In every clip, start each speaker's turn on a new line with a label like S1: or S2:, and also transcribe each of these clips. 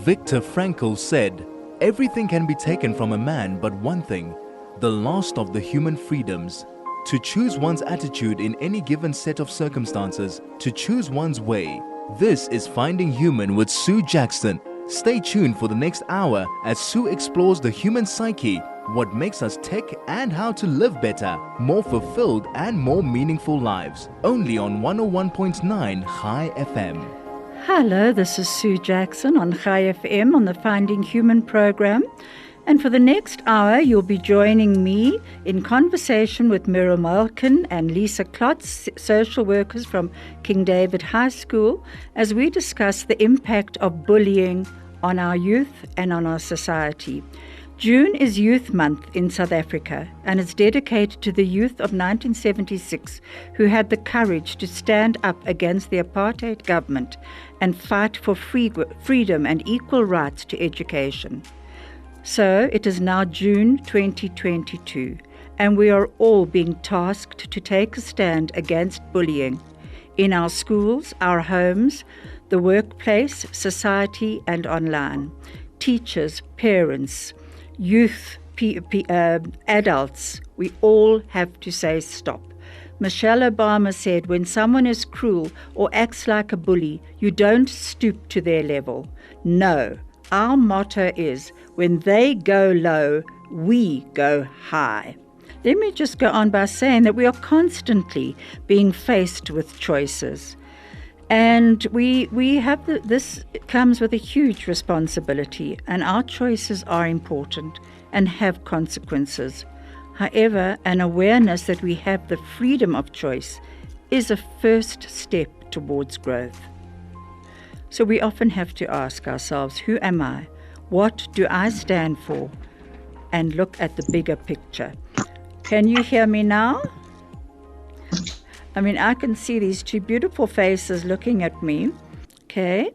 S1: Viktor Frankl said, "Everything can be taken from a man but one thing, the last of the human freedoms. To choose one's attitude in any given set of circumstances, to choose one's way." This is Finding Human with Sue Jackson. Stay tuned for the next hour as Sue explores the human psyche, what makes us tick, and how to live better, more fulfilled and more meaningful lives. Only on 101.9 High FM.
S2: Hello, this is Sue Jackson on High FM on the Finding Human program. And for the next hour, you'll be joining me in conversation with Meryl Malkin and Lisa Klotz, social workers from King David High School, as we discuss the impact of bullying on our youth and on our society. June is Youth Month in South Africa, and it's dedicated to the youth of 1976 who had the courage to stand up against the apartheid government and fight for freedom and equal rights to education. So it is now June 2022, and we are all being tasked to take a stand against bullying in our schools, our homes, the workplace, society, and online. Teachers, parents, youth, adults, we all have to say stop. Michelle Obama said, when someone is cruel or acts like a bully, you don't stoop to their level. No, our motto is, when they go low, we go high. Let me just go on by saying that we are constantly being faced with choices. And we have this comes with a huge responsibility, and our choices are important and have consequences. However, an awareness that we have the freedom of choice is a first step towards growth. So we often have to ask ourselves, who am I? What do I stand for? And look at the bigger picture. Can you hear me now? I mean, I can see these two beautiful faces looking at me. Okay.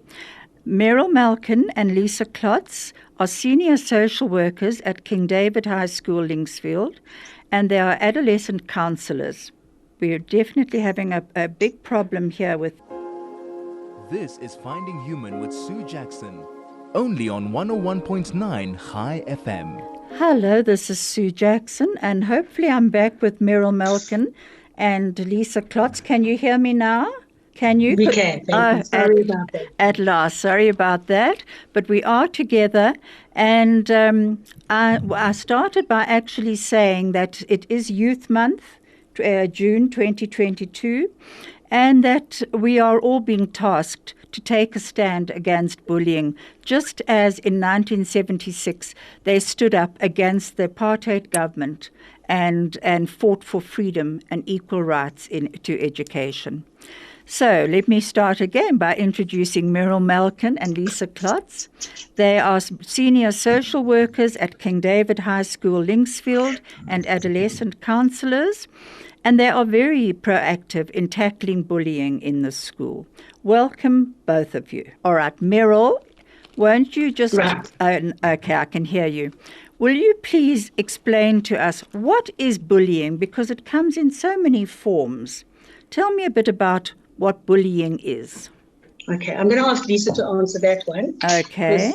S2: Meryl Malkin and Lisa Klotz are senior social workers at King David High School, Linksfield, and they are adolescent counselors. We are definitely having a big problem here with.
S1: This is Finding Human with Sue Jackson. Only on 101.9 High FM.
S2: Hello, this is Sue Jackson, and hopefully I'm back with Meryl Malkin and Lisa Klotz. Can you hear me now? Can you?
S3: We can. Thank you. Sorry about that.
S2: At last. Sorry about that. But we are together. And I started by actually saying that it is Youth Month, June 2022, and that we are all being tasked to take a stand against bullying, just as in 1976 they stood up against the apartheid government and fought for freedom and equal rights to education. So let me start again by introducing Meryl Malkin and Lisa Klotz. They are senior social workers at King David High School, Linksfield, and adolescent counselors, and they are very proactive in tackling bullying in the school. Welcome, both of you. All right, Meryl, won't you just... Right. Okay, I can hear you. Will you please explain to us what is bullying, because it comes in so many forms. Tell me a bit about what bullying is.
S3: Okay, I'm going to ask Lisa to answer that one.
S2: Okay.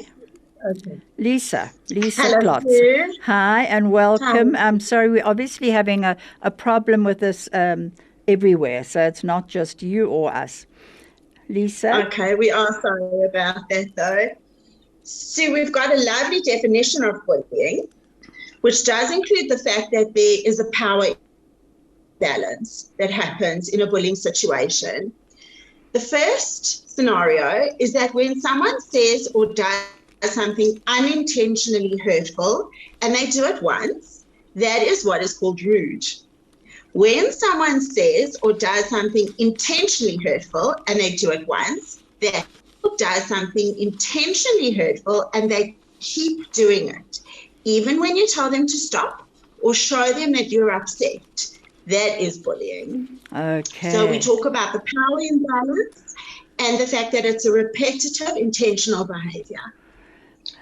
S3: Okay.
S2: Lisa
S3: Hello,
S2: Klotz.
S3: Sue.
S2: Hi, and welcome.
S3: Hi.
S2: I'm sorry, we're obviously having a problem with this everywhere, so it's not just you or us. Lisa?
S4: Okay, we are sorry about that though. So we've got a lovely definition of bullying, which does include the fact that there is a power balance that happens in a bullying situation. The first scenario is that when someone says or does something unintentionally hurtful and they do it once, that is what is called rude. When someone says or does something intentionally hurtful and they do it once, that does something intentionally hurtful and they keep doing it, even when you tell them to stop or show them that you're upset. That is bullying.
S2: Okay.
S4: So we talk about the power imbalance and the fact that it's a repetitive, intentional behavior.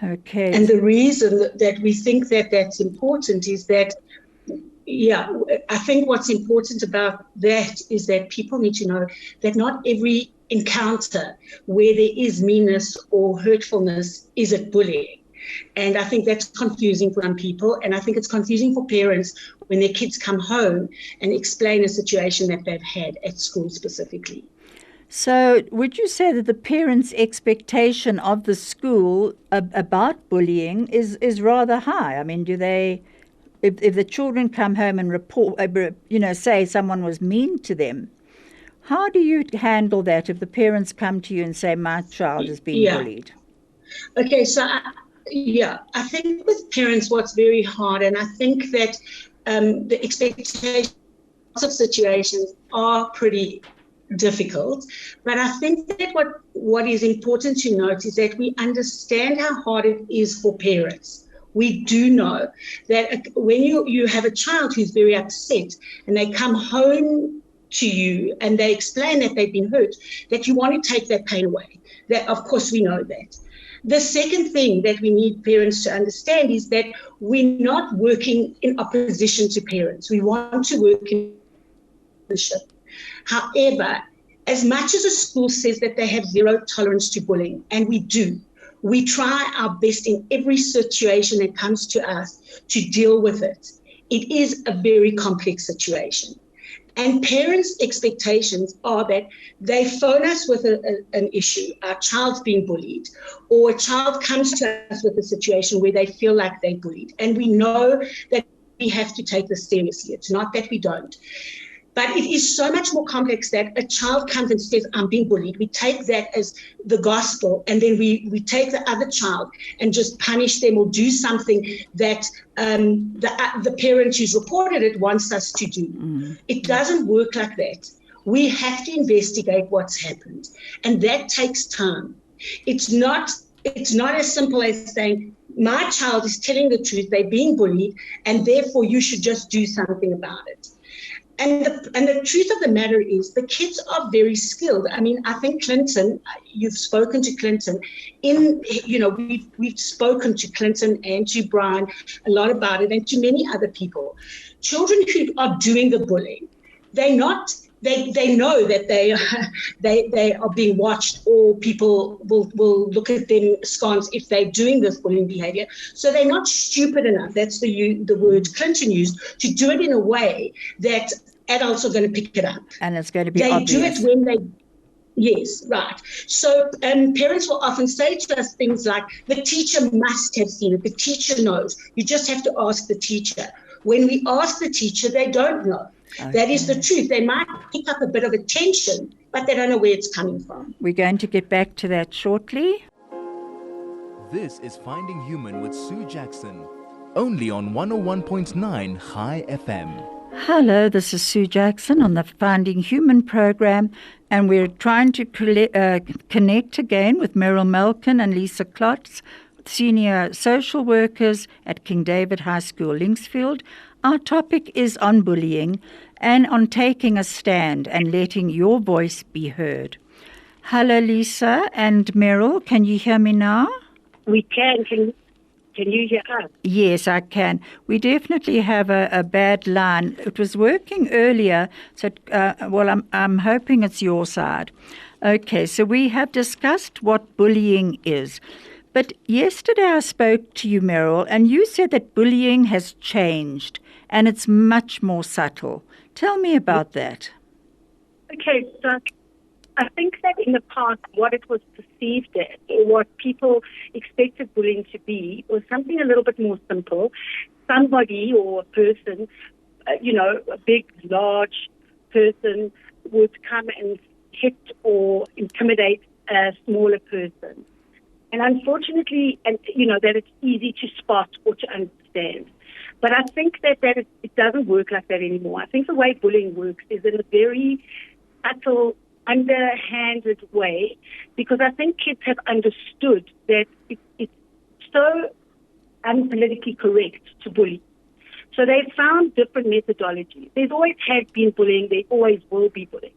S2: Okay.
S3: And the reason that we think that that's important is that, I think what's important about that is that people need to know that not every encounter where there is meanness or hurtfulness, is it bullying? And I think that's confusing for some people. And I think it's confusing for parents when their kids come home and explain a situation that they've had at school specifically.
S2: So would you say that the parents' expectation of the school about bullying is rather high? I mean, do they, if the children come home and report, say someone was mean to them, how do you handle that if the parents come to you and say, my child is being bullied?
S3: Okay, so I think with parents what's very hard, and I think that the expectations of situations are pretty difficult, but I think that what is important to note is that we understand how hard it is for parents. We do know that when you have a child who's very upset and they come home to you and they explain that they've been hurt, that you want to take that pain away. That, of course, we know that. The second thing that we need parents to understand is that we're not working in opposition to parents. We want to work in partnership. However, as much as a school says that they have zero tolerance to bullying, and we do, we try our best in every situation that comes to us to deal with it. It is a very complex situation. And parents' expectations are that they phone us with an issue, our child's being bullied, or a child comes to us with a situation where they feel like they're bullied. And we know that we have to take this seriously. It's not that we don't. But it is so much more complex that a child comes and says, I'm being bullied. We take that as the gospel, and then we take the other child and just punish them or do something that the parent who's reported it wants us to do. It doesn't work like that. We have to investigate what's happened, and that takes time. It's not as simple as saying, my child is telling the truth, they're being bullied, and therefore you should just do something about it. And the truth of the matter is the kids are very skilled. I mean, I think Clinton, you've spoken to Clinton. We've spoken to Clinton and to Brian a lot about it, and to many other people. Children who are doing the bullying, they know that they are being watched, or people will look at them askance if they're doing this bullying behavior. So they're not stupid enough, that's the word Clinton used, to do it in a way that adults are going to pick it up. And
S2: it's going to be obvious.
S3: They do it when they... Yes, right. So parents will often say to us things like, the teacher must have seen it, the teacher knows. You just have to ask the teacher. When we ask the teacher, they don't know. Okay. That is the truth. They might pick up a bit of attention, but they don't know where it's coming from.
S2: We're going to get back to that shortly.
S1: This is Finding Human with Sue Jackson, only on 101.9 High FM.
S2: Hello, this is Sue Jackson on the Finding Human program, and we're trying to connect again with Meryl Malkin and Lisa Klotz, senior social workers at King David High School, Linksfield. Our topic is on bullying and on taking a stand and letting your voice be heard. Hello, Lisa and Meryl. Can you hear me now?
S5: We can. Can you hear us?
S2: Yes, I can. We definitely have a bad line. It was working earlier, so I'm hoping it's your side. Okay, so we have discussed what bullying is. But yesterday I spoke to you, Meryl, and you said that bullying has changed and it's much more subtle. Tell me about that.
S5: Okay, so I think that in the past, what it was perceived as, or what people expected bullying to be, was something a little bit more simple. Somebody or a person, a big, large person would come and hit or intimidate a smaller person. And unfortunately, that it's easy to spot or to understand. But I think that it doesn't work like that anymore. I think the way bullying works is in a very subtle, underhanded way, because I think kids have understood that it's so unpolitically correct to bully. So they've found different methodologies. There's always had been bullying. There always will be bullying.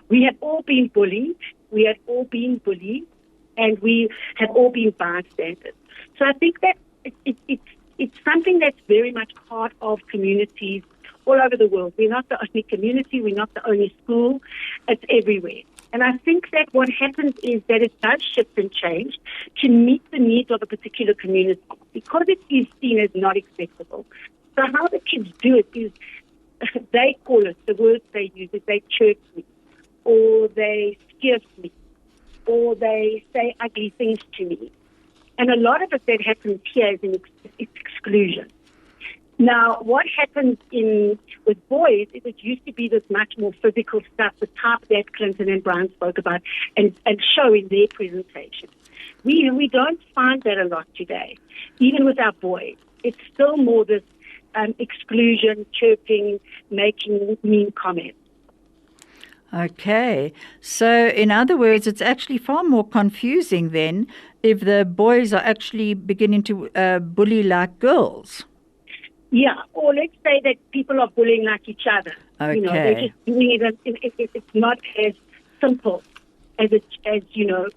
S5: We have all been bullied. We have all been bullied. And we have all been bystanders. So I think that it's something that's very much part of communities all over the world. We're not the only community. We're not the only school. It's everywhere. And I think that what happens is that it does shift and change to meet the needs of a particular community because it is seen as not acceptable. So how the kids do it is they call it, the words they use is they chirp me, or they scare me, or they say ugly things to me. And a lot of it that happens here is it's exclusion. Now, what happens with boys is it used to be this much more physical stuff, the type that Clinton and Brian spoke about and show in their presentation. We don't find that a lot today, even with our boys. It's still more this exclusion, chirping, making mean comments.
S2: Okay. So, in other words, it's actually far more confusing then if the boys are actually beginning to bully like girls.
S5: Yeah, or let's say that people are bullying like each other.
S2: Okay.
S5: You know, they're just doing it. It's not as simple as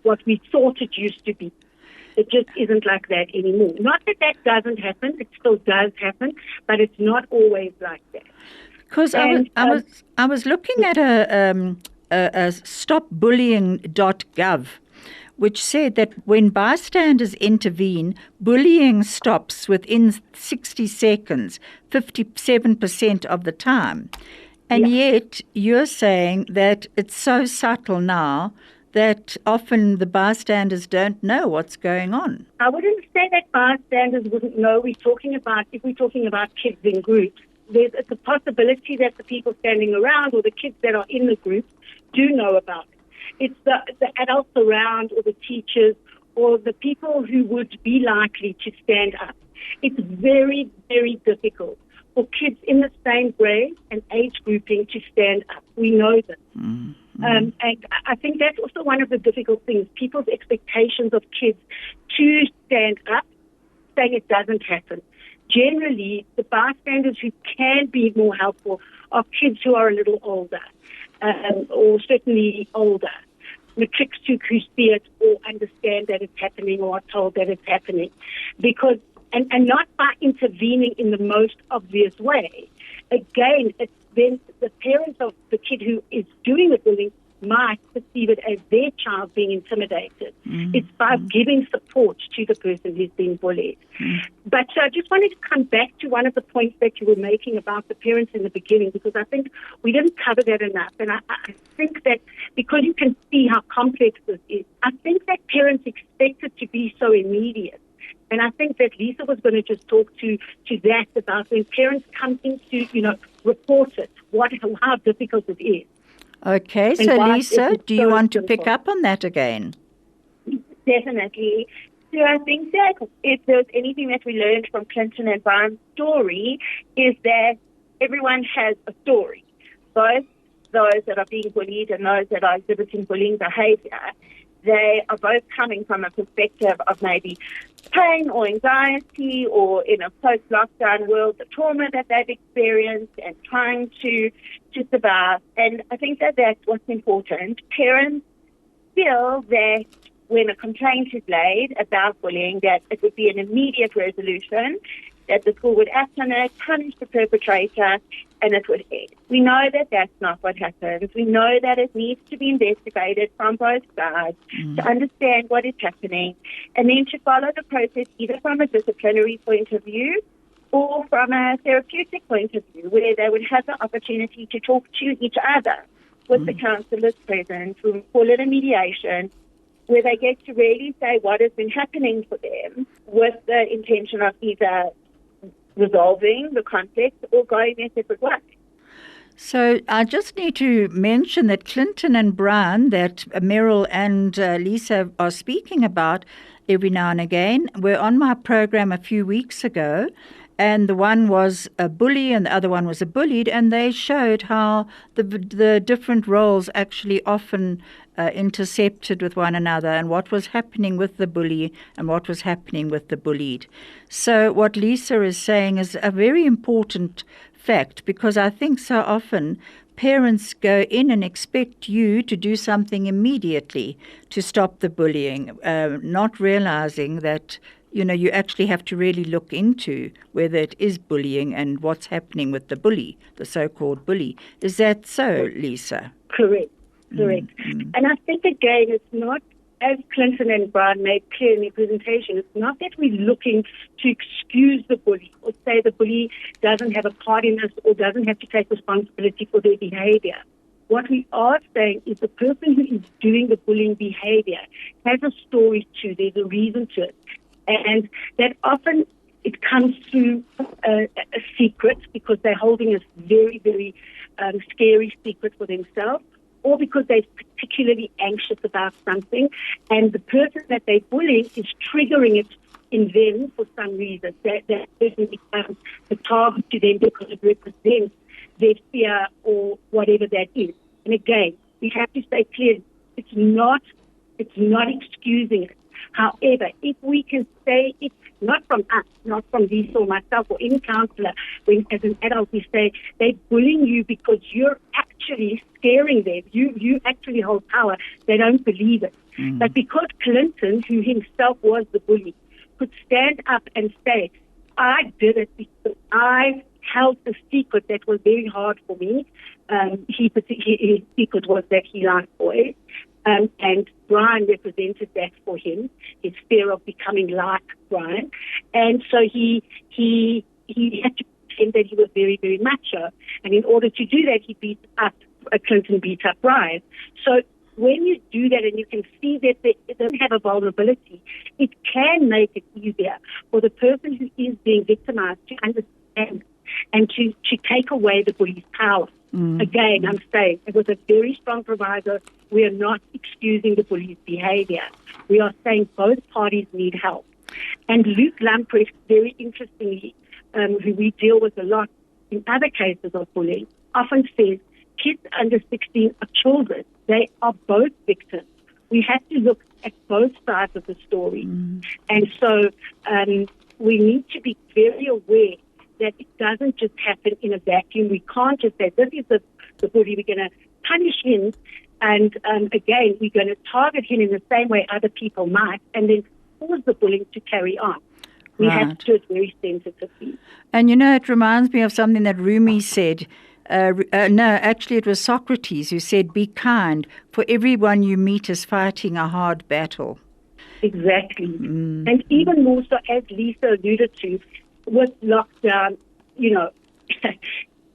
S5: what we thought it used to be. It just isn't like that anymore. Not that doesn't happen; it still does happen, but it's not always like that.
S2: Because I was looking at a stopbullying.gov, which said that when bystanders intervene, bullying stops within 60 seconds, 57% of the time. And yet you're saying that it's so subtle now that often the bystanders don't know what's going on.
S5: I wouldn't say that bystanders wouldn't know. If we're talking about kids in groups, it's a possibility that the people standing around or the kids that are in the group do know about it. It's the adults around or the teachers or the people who would be likely to stand up. It's very, very difficult for kids in the same grade and age grouping to stand up. We know this.
S2: Mm-hmm.
S5: And I think that's also one of the difficult things, people's expectations of kids to stand up, saying it doesn't happen. Generally, the bystanders who can be more helpful are kids who are a little older, or certainly older. Matrics who see it or understand that it's happening or are told that it's happening. Because, and not by intervening in the most obvious way. Again, it's then the parents of the kid who is doing the bullying might perceive it as their child being intimidated. Mm-hmm. It's by giving support to the person who's being bullied. Mm-hmm. But I just wanted to come back to one of the points that you were making about the parents in the beginning, because I think we didn't cover that enough. And I think that because you can see how complex this is, I think that parents expect it to be so immediate. And I think that Lisa was going to just talk to that about when parents come into, report it, how difficult it is.
S2: Okay, so Lisa, do you want to pick up on that again?
S4: Definitely. So I think that if there's anything that we learned from Clinton and Brian's story is that everyone has a story, both those that are being bullied and those that are exhibiting bullying behavior. They are both coming from a perspective of maybe pain or anxiety or in a post-lockdown world, the trauma that they've experienced and trying to survive. And I think that that's what's important. Parents feel that when a complaint is laid about bullying, that it would be an immediate resolution, that the school would act on it, punish the perpetrator, and it would end. We know that that's not what happens. We know that it needs to be investigated from both sides to understand what is happening, and then to follow the process either from a disciplinary point of view or from a therapeutic point of view, where they would have the opportunity to talk to each other with the counsellors present. We call it a mediation, where they get to really say what has been happening for them with the intention of either resolving the conflict or going their separate ways.
S2: So I just need to mention that Clinton and Brian, that Meryl and Lisa are speaking about every now and again, were on my program a few weeks ago, and the one was a bully and the other one was a bullied, and they showed how the different roles actually often intercepted with one another, and what was happening with the bully and what was happening with the bullied. So what Lisa is saying is a very important fact, because I think so often parents go in and expect you to do something immediately to stop the bullying, not realizing that you actually have to really look into whether it is bullying and what's happening with the bully, the so-called bully. Is that so, Lisa?
S5: Correct. Correct. And I think, again, it's not, as Clinton and Brian made clear in their presentation, it's not that we're looking to excuse the bully or say the bully doesn't have a part in this or doesn't have to take responsibility for their behavior. What we are saying is the person who is doing the bullying behavior has a story too. There's a reason to it. And that often it comes through a secret because they're holding a very, very scary secret for themselves, or because they're particularly anxious about something, and the person that they're bullying is triggering it in them for some reason. That person becomes the target to them because it represents their fear or whatever that is. And again, we have to say clearly, it's not excusing it. However, if we can say, if not from us, not from Lisa or myself or any counselor, when as an adult we say they're bullying you because you're actually scaring them, you actually hold power, they don't believe it. But because Clinton, who himself was the bully, could stand up and say, I did it because I held a secret that was very hard for me. His secret was that he liked boys. And Brian represented that for him, his fear of becoming like Brian. And so he had to pretend that he was very, very macho. And in order to do that, Clinton beat up Brian. So when you do that and you can see that they don't have a vulnerability, it can make it easier for the person who is being victimized to understand and to take away the bully's power. Again, I'm saying it was a very strong proviso. We are not excusing the bully's behavior. We are saying both parties need help. And Luke Lamprecht, very interestingly, who we deal with a lot in other cases of bullying, often says kids under 16 are children. They are both victims. We have to look at both sides of the story. And so we need to be very aware that it doesn't just happen in a vacuum. We can't just say, this is the bully, we're going to punish him, and again, we're going to target him in the same way other people might, and then cause the bullying to carry on. We have to do it very sensitively.
S2: And it reminds me of something that Rumi said. No, actually it was Socrates who said, be kind, for everyone you meet is fighting a hard battle.
S5: Exactly. And even more so, as Lisa alluded to, with lockdown,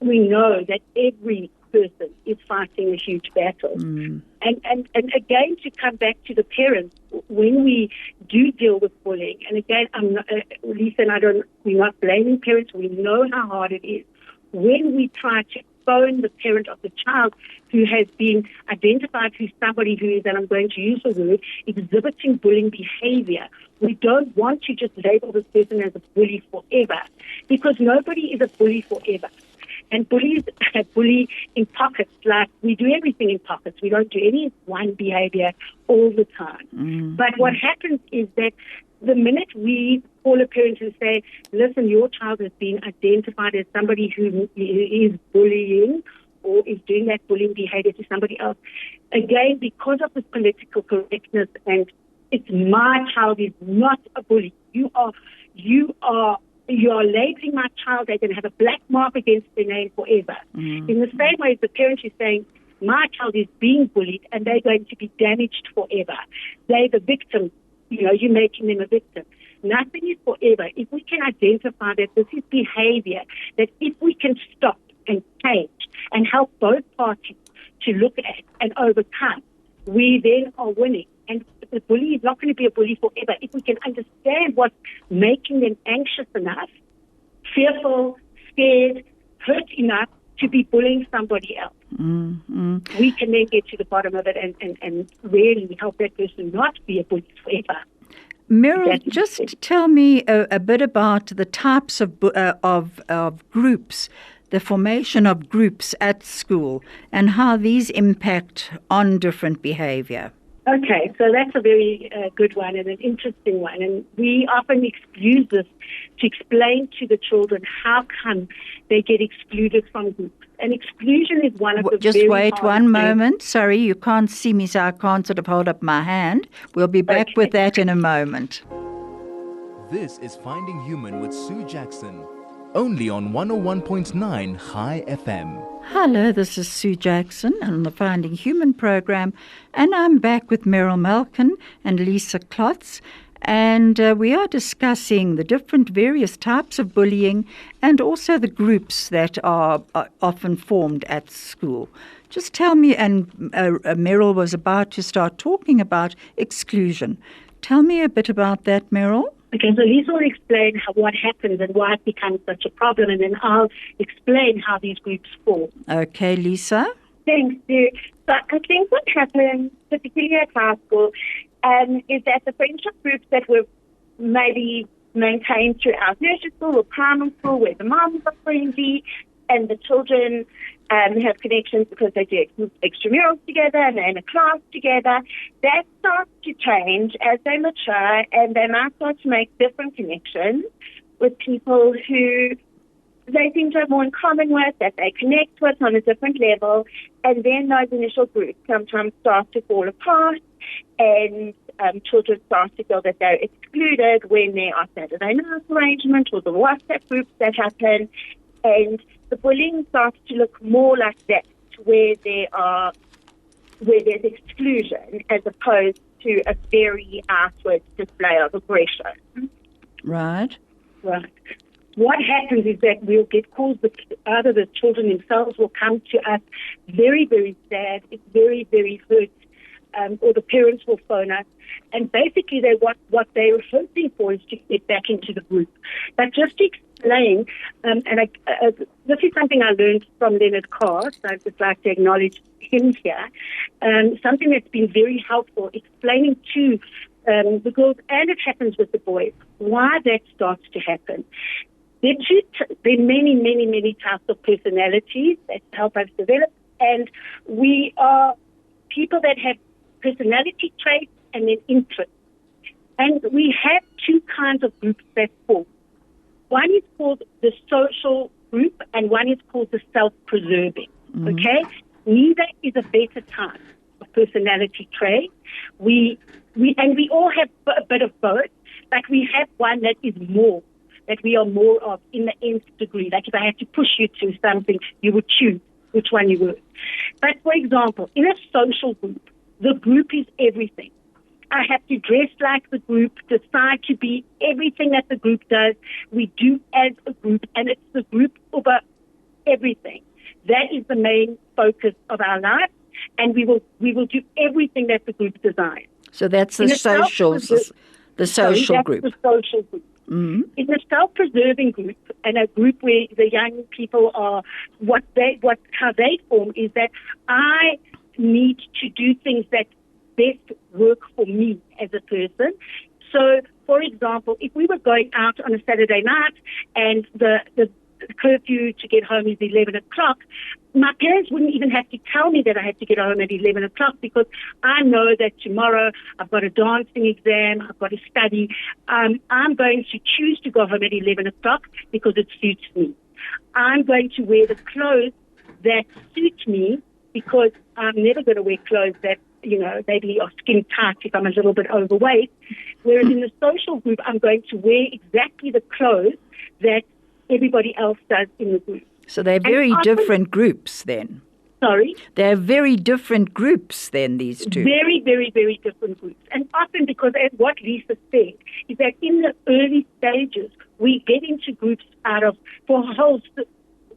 S5: we know that every person is fighting a huge battle. And again, to come back to the parents, when we do deal with bullying, and again, Lisa and we're not blaming parents, we know how hard it is. When we try to phone the parent of the child who has been identified who's somebody who is, and I'm going to use the word, exhibiting bullying behavior, we don't want to just label this person as a bully forever, because nobody is a bully forever. And bullies bully in pockets, like we do everything in pockets. We don't do any one behavior all the time. But what happens is that the minute we call a parent and say, listen, your child has been identified as somebody who is bullying or is doing that bullying behavior to somebody else, again, because of this political correctness and it's my child is not a bully. You are labeling my child. They're going to have a black mark against their name forever. In the same way, the parent is saying, my child is being bullied and they're going to be damaged forever. They're the victim. You're making them a victim. Nothing is forever. If we can identify that this is behavior, that if we can stop and change and help both parties to look at and overcome, we then are winning. And the bully is not going to be a bully forever. If we can understand what's making them anxious enough, fearful, scared, hurt enough to be bullying somebody else, we can then get to the bottom of it and really help that person not be a bully forever.
S2: Meryl, just tell me a bit about the types of groups, the formation of groups at school, and how these impact on different behavior.
S5: Okay, so that's a very good one and an interesting one. And we often use this to explain to the children how come they get excluded from groups. And exclusion is one of the
S2: Just wait one moment. Sorry, you can't see me, so I can't sort of hold up my hand. We'll be back with that in a moment.
S1: This is Finding Human with Sue Jackson. only on 101.9 High FM.
S2: Hello, this is Sue Jackson on the Finding Human program, and I'm back with Meryl Malkin and Lisa Klotz, and we are discussing the different various types of bullying and also the groups that are often formed at school. Just tell me, and Meryl was about to start talking about exclusion. Tell me a bit about that, Meryl.
S5: Okay, so Lisa will explain what happens and why it becomes such a problem, and then I'll explain how these groups form.
S2: Okay, Lisa?
S5: Thanks, Sue. So I think what happens, particularly at high school, is that the friendship groups that were maybe maintained throughout nursery school or primary school, where the moms are friendly and the children have connections because they do extramurals together and they're in a class together, that starts to change as they mature, and they might start to make different connections with people who they seem to have more in common with, that they connect with on a different level, and then those initial groups sometimes start to fall apart, and children start to feel that they're excluded when there are Saturday night arrangements or the WhatsApp groups that happen, and the bullying starts to look more like that, where there's exclusion as opposed to a very outward display of aggression.
S2: Right.
S5: Right. What happens is that we'll get calls, but either the children themselves will come to us very, very sad, it's very, very hurt, or the parents will phone us, and basically what they're hoping for is to get back into the group. But just to explain, this is something I learned from Leonard Carr, so I'd just like to acknowledge him here, something that's been very helpful, explaining to the girls, and it happens with the boys, why that starts to happen. There are many, many, many types of personalities that help us develop, and we are people that have personality traits and then interests. And we have two kinds of groups that form. One is called the social group, and one is called the self-preserving. Mm-hmm. Okay? Neither is a better type of personality trait. We all have a bit of both, but we have one that is more, that we are more of in the nth degree. Like if I had to push you to something, you would choose which one you would. But for example, in a social group, the group is everything. I have to dress like the group, decide to be everything that the group does. We do as a group, and it's the group over everything. That is the main focus of our life, and we will do everything that the group desires.
S2: So that's the social group.
S5: The social group. Mm-hmm. It's a self-preserving group, and a group where the young people are how they form is that I need to do things that best work for me as a person. So, for example, if we were going out on a Saturday night and the curfew to get home is 11 o'clock, my parents wouldn't even have to tell me that I had to get home at 11 o'clock because I know that tomorrow I've got a dancing exam, I've got to study. I'm going to choose to go home at 11 o'clock because it suits me. I'm going to wear the clothes that suit me because I'm never going to wear clothes that, maybe are skin tight if I'm a little bit overweight. Whereas in the social group, I'm going to wear exactly the clothes that everybody else does in the group.
S2: So they're very different groups then.
S5: Sorry?
S2: They're very different groups then, these two.
S5: Very, very, very different groups. And often because, as what Lisa said, is that in the early stages, we get into groups for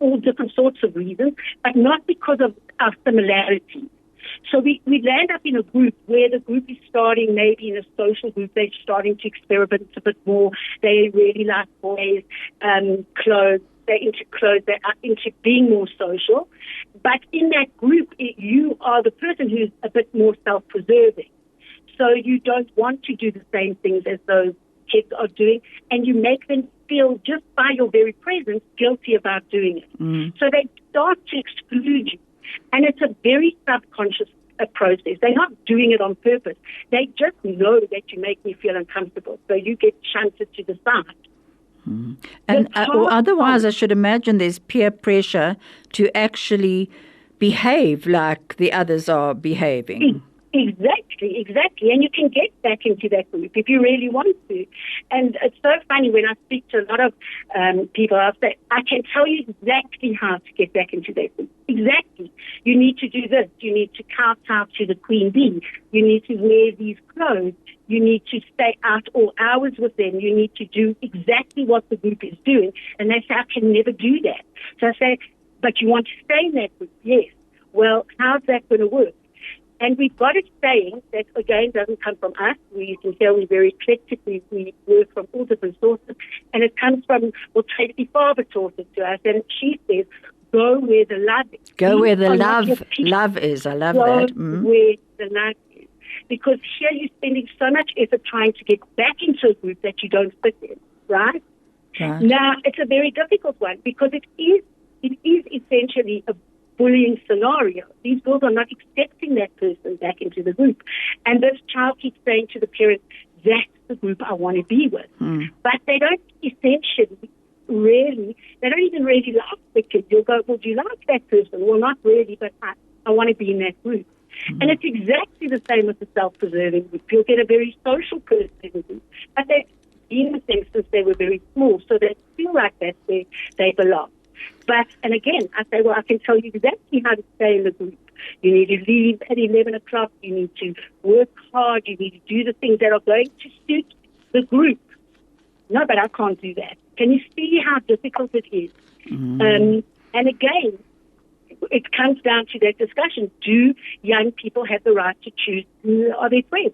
S5: all different sorts of reasons, but not because of our similarities. So we land up in a group where the group is starting, maybe in a social group, they're starting to experiment a bit more. They really like boys, clothes. They're into clothes. They're into being more social. But in that group, you are the person who's a bit more self-preserving. So you don't want to do the same things as those kids are doing, and you make them feel, just by your very presence, guilty about doing it. Mm. So they start to exclude you. And it's a very subconscious process. They're not doing it on purpose. They just know that you make me feel uncomfortable. So you get shunted to the side.
S2: Mm. And or otherwise, I should imagine there's peer pressure to actually behave like the others are behaving.
S5: Exactly. And you can get back into that group if you really want to. And it's so funny when I speak to a lot of people, I'll say, I can tell you exactly how to get back into that group. Exactly. You need to do this. You need to kowtow to the queen bee. You need to wear these clothes. You need to stay out all hours with them. You need to do exactly what the group is doing. And they say, I can never do that. So I say, but you want to stay in that group? Yes. Well, how's that going to work? And we've got a saying that, again, doesn't come from us. We can tell we're very eclectic. We work from all different sources. And it comes from, well, Tracy Farber taught it to us. And she says, go where the love is.
S2: Go where the love is. I love that.
S5: Go where the love is. Because here you're spending so much effort trying to get back into a group that you don't fit in, right? Now, it's a very difficult one because it is essentially a bullying scenario. These girls are not accepting that person back into the group. And this child keeps saying to the parents, that's the group I want to be with. But they don't essentially they don't even really like the kid. You'll go, well, do you like that person? Well, not really, but I want to be in that group. And it's exactly the same with the self-preserving group. You'll get a very social person in the group. But they've been with them since they were very small, so they feel like that's where they belong. But, and again, I say, well, I can tell you exactly how to stay in the group. You need to leave at 11 o'clock. You need to work hard. You need to do the things that are going to suit the group. No, but I can't do that. Can you see how difficult it is? And again, it comes down to that discussion. Do young people have the right to choose who are their friends?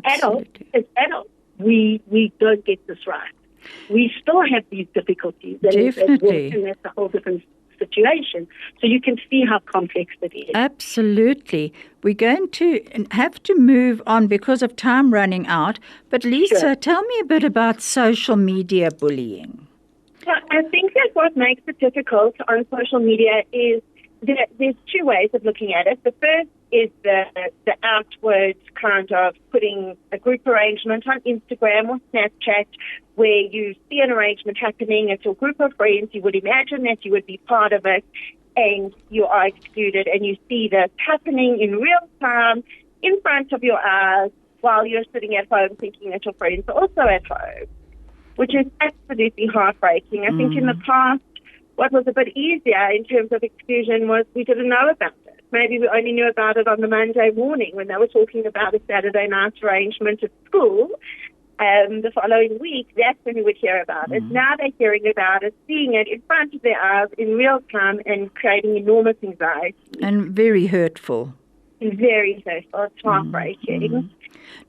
S5: As adults, we don't get this right. We still have these difficulties.
S2: Definitely.
S5: And that's a whole different situation. So you can see how complex it is.
S2: Absolutely. We're going to have to move on because of time running out. But Lisa, tell me a bit about social media bullying.
S4: Well, I think that what makes it difficult on social media is that there's two ways of looking at it. The first is the outward kind of putting a group arrangement on Instagram or Snapchat where you see an arrangement happening. It's your group of friends. You would imagine that you would be part of it, and you are excluded, and you see this happening in real time in front of your eyes while you're sitting at home thinking that your friends are also at home, which is absolutely heartbreaking. I think in the past, what was a bit easier in terms of exclusion was we didn't know about it. Maybe we only knew about it on the Monday morning when they were talking about a Saturday night arrangement at school. The following week, that's when we would hear about it. Now they're hearing about it, seeing it in front of their eyes in real time and creating enormous anxiety.
S2: And very hurtful.
S4: Very hurtful. It's heartbreaking.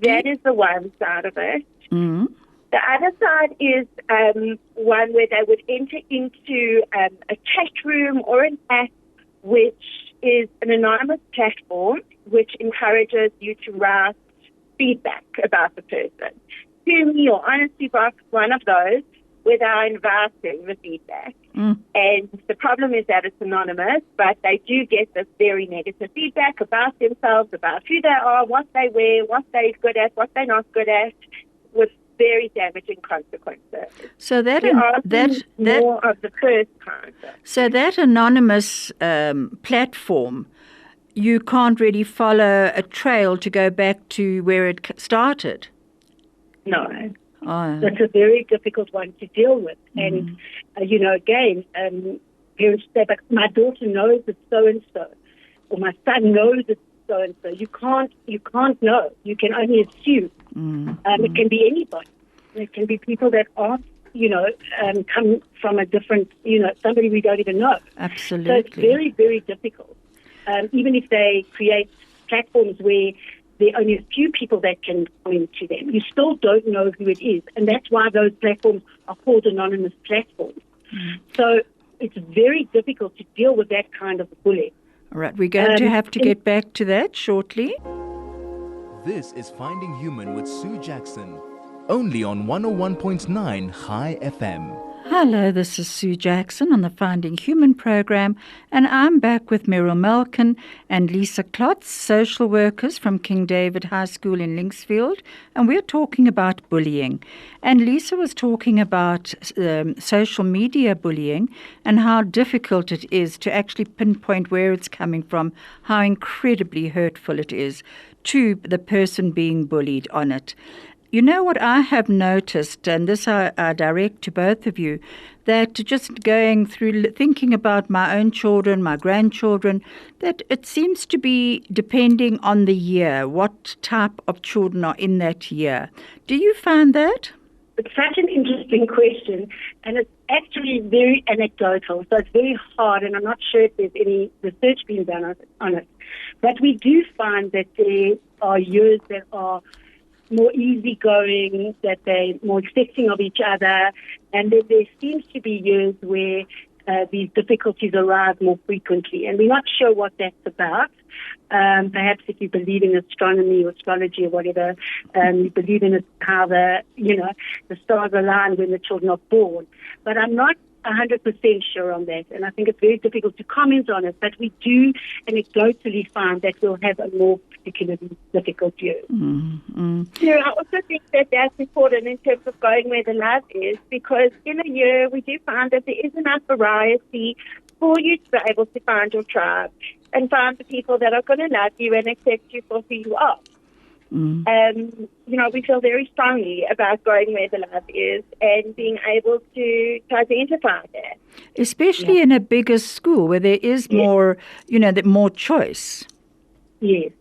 S4: That is the one side of it. The other side is one where they would enter into a chat room or an app, which is an anonymous platform, which encourages you to write feedback about the person. To me or honesty box, one of those, without inviting the feedback. And the problem is that it's anonymous, but they do get this very negative feedback about themselves, about who they are, what they wear, what they're good at, what they're not good at, with very damaging consequences.
S2: So that
S4: more of the first kind.
S2: So that anonymous platform, you can't really follow a trail to go back to where it started.
S5: No. That's a very difficult one to deal with. And, again, parents say, but my daughter knows it's so-and-so, or my son knows it's so-and-so. You can't know. You can only assume. It can be anybody. It can be people that aren't, come from a different, somebody we don't even know.
S2: Absolutely.
S5: So it's very, very difficult. Even if they create platforms where there are only a few people that can come into them, you still don't know who it is. And that's why those platforms are called anonymous platforms. So it's very difficult to deal with that kind of bullying.
S2: All right, we're going to have to get back to that shortly.
S1: This is Finding Human with Sue Jackson, only on 101.9 High FM.
S2: Hello, this is Sue Jackson on the Finding Human program, and I'm back with Meryl Malkin and Lisa Klotz, social workers from King David High School in Linksfield, and we're talking about bullying. And Lisa was talking about social media bullying and how difficult it is to actually pinpoint where it's coming from, how incredibly hurtful it is to the person being bullied on it. You know what I have noticed, and this I direct to both of you, that just going through thinking about my own children, my grandchildren, that it seems to be depending on the year, what type of children are in that year. Do you find that?
S5: It's such an interesting question, and it's actually very anecdotal, so it's very hard, and I'm not sure if there's any research being done on it. But we do find that there are years that are more easygoing, that they're more accepting of each other, and then there seems to be years where these difficulties arise more frequently. And we're not sure what that's about. Perhaps if you believe in astronomy or astrology or whatever, you believe in how the stars align when the children are born. But I'm not 100% sure on that, and I think it's very difficult to comment on it, but we do anecdotally find that we'll have a more particularly difficult year.
S2: Mm-hmm.
S4: Yeah, I also think that that's important in terms of going where the love is, because in a year we do find that there is enough variety for you to be able to find your tribe and find the people that are going to love you and accept you for who you are. We feel very strongly about going where the love is and being able to identify that.
S2: Especially in a bigger school where there is more, more choice.
S5: Yes.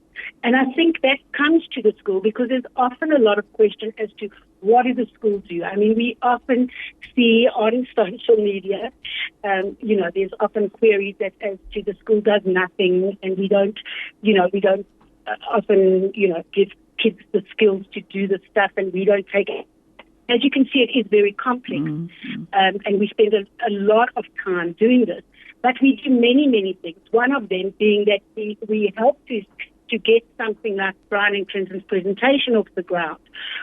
S5: And I think that comes to the school because there's often a lot of question as to what do the schools do. I mean, we often see on social media, there's often queries that as to the school does nothing, and we don't often, give kids the skills to do the stuff, and we don't take it. As you can see, it is very complex, and we spend a lot of time doing this. But we do many, many things. One of them being that we help to get something like Brian and Clinton's presentation off the ground.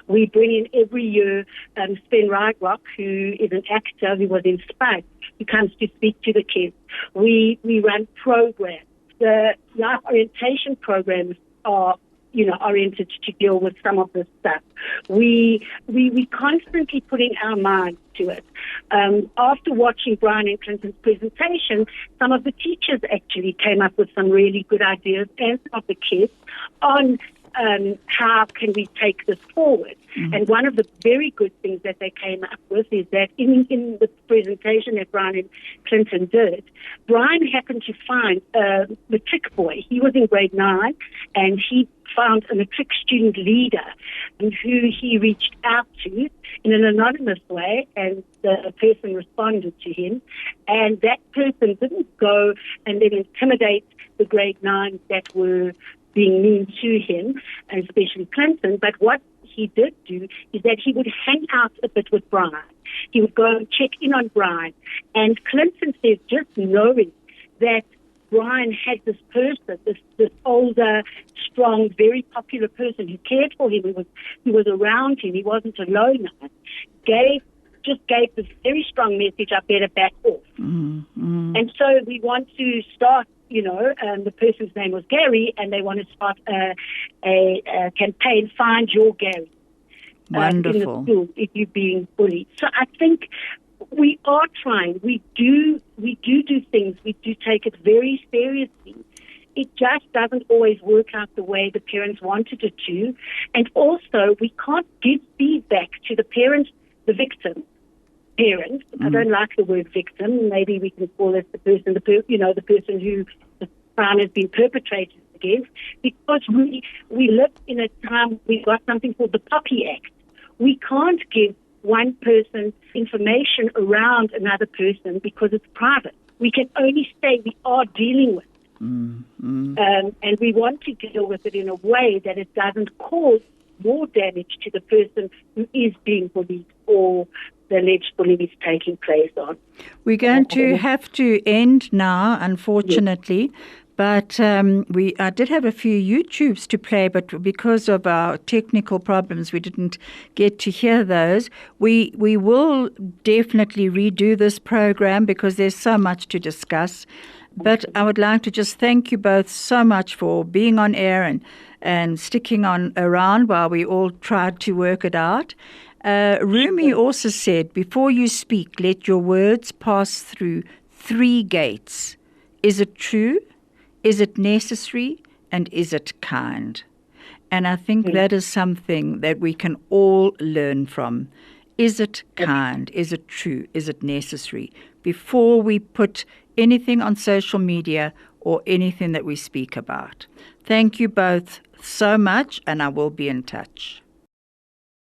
S5: We bring in every year Sven Rygrock, who is an actor who was in Spike, who comes to speak to the kids. We run programs. The life orientation programs are oriented to deal with some of this stuff. We constantly putting our minds to it. After watching Brian and Clinton's presentation, some of the teachers actually came up with some really good ideas, and some of the kids, on how can we take this forward. And one of the very good things that they came up with is that in the presentation that Brian and Clinton did, Brian happened to find a matric boy. He was in grade 9, and he found a matric student leader who he reached out to in an anonymous way, and the person responded to him. And that person didn't go and then intimidate the grade 9s that were being mean to him, and especially Clinton. But what he did do is that he would hang out a bit with Brian. He would go and check in on Brian. And Clinton says just knowing that Brian had this person, this older, strong, very popular person who cared for him, who was around him, he wasn't alone, gave this very strong message, I better back off. And so we want to start, the person's name was Gary, and they want to start a campaign, Find Your Gary.
S2: Wonderful.
S5: In the school if you're being bullied. So I think we are trying. We do things. We do take it very seriously. It just doesn't always work out the way the parents wanted it to. And also, we can't give feedback to the parents, the victim. Parents. I don't like the word victim. Maybe we can call it the person who the crime has been perpetrated against, because we live in a time we've got something called the Poppy Act. We can't give one person information around another person because it's private. We can only say we are dealing with it. And we want to deal with it in a way that it doesn't cause more damage to the person who is being bullied or the alleged bullying is taking place on.
S2: We're going to have to end now, unfortunately, But I did have a few YouTubes to play, but because of our technical problems, we didn't get to hear those. We will definitely redo this program because there's so much to discuss. But I would like to just thank you both so much for being on air and sticking on around while we all tried to work it out. Rumi also said, before you speak, let your words pass through 3 gates. Is it true? Is it necessary? And is it kind? And I think that is something that we can all learn from. Is it kind? Is it true? Is it necessary? Before we put anything on social media or anything that we speak about. Thank you both so much, and I will be in touch.